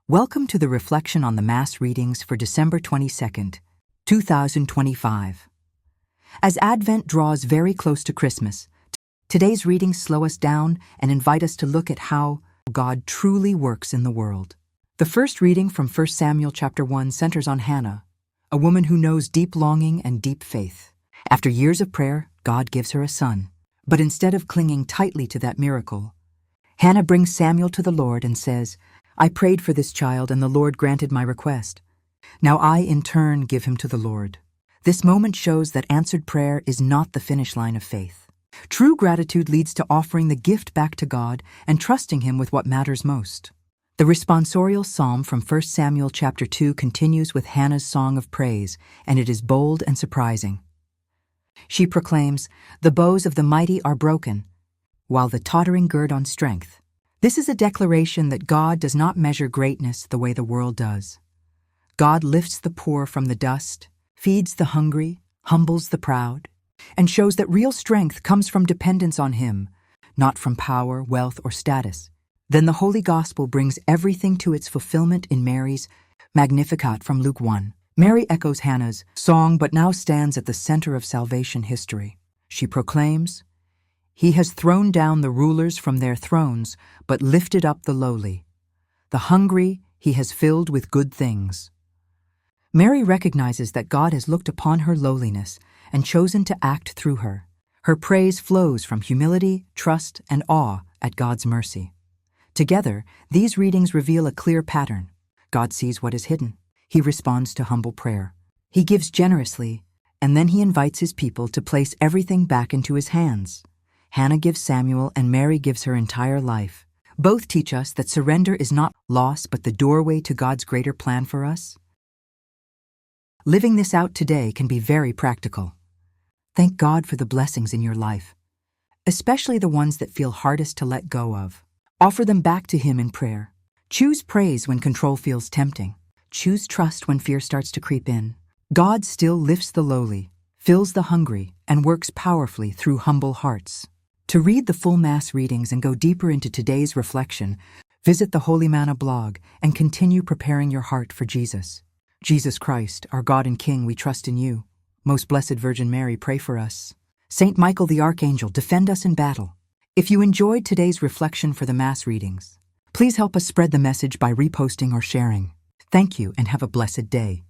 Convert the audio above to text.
Welcome to the reflection on the Mass readings for December 22nd, 2025. As Advent draws very close to Christmas, today's readings slow us down and invite us to look at how God truly works in the world. The first reading from 1 Samuel chapter 1 centers on Hannah, a woman who knows deep longing and deep faith. After years of prayer, God gives her a son. But instead of clinging tightly to that miracle, Hannah brings Samuel to the Lord and says, "I prayed for this child and the Lord granted my request. Now I in turn give him to the Lord." This moment shows that answered prayer is not the finish line of faith. True gratitude leads to offering the gift back to God and trusting Him with what matters most. The responsorial psalm from 1 Samuel chapter 2 continues with Hannah's song of praise, and it is bold and surprising. She proclaims, "The bows of the mighty are broken, while the tottering gird on strength." This is a declaration that God does not measure greatness the way the world does. God lifts the poor from the dust, feeds the hungry, humbles the proud, and shows that real strength comes from dependence on Him, not from power, wealth, or status. Then the Holy Gospel brings everything to its fulfillment in Mary's Magnificat from Luke 1. Mary echoes Hannah's song but now stands at the center of salvation history. She proclaims, "He has thrown down the rulers from their thrones, but lifted up the lowly. The hungry He has filled with good things." Mary recognizes that God has looked upon her lowliness and chosen to act through her. Her praise flows from humility, trust, and awe at God's mercy. Together, these readings reveal a clear pattern. God sees what is hidden. He responds to humble prayer. He gives generously, and then He invites His people to place everything back into His hands. Hannah gives Samuel and Mary gives her entire life. Both teach us that surrender is not loss but the doorway to God's greater plan for us. Living this out today can be very practical. Thank God for the blessings in your life, especially the ones that feel hardest to let go of. Offer them back to Him in prayer. Choose praise when control feels tempting. Choose trust when fear starts to creep in. God still lifts the lowly, fills the hungry, and works powerfully through humble hearts. To read the full Mass readings and go deeper into today's reflection, visit the HolyManna.blog and continue preparing your heart for Jesus. Jesus Christ, our God and King, we trust in you. Most Blessed Virgin Mary, pray for us. Saint Michael the Archangel, defend us in battle. If you enjoyed today's reflection for the Mass readings, please help us spread the message by reposting or sharing. Thank you and have a blessed day.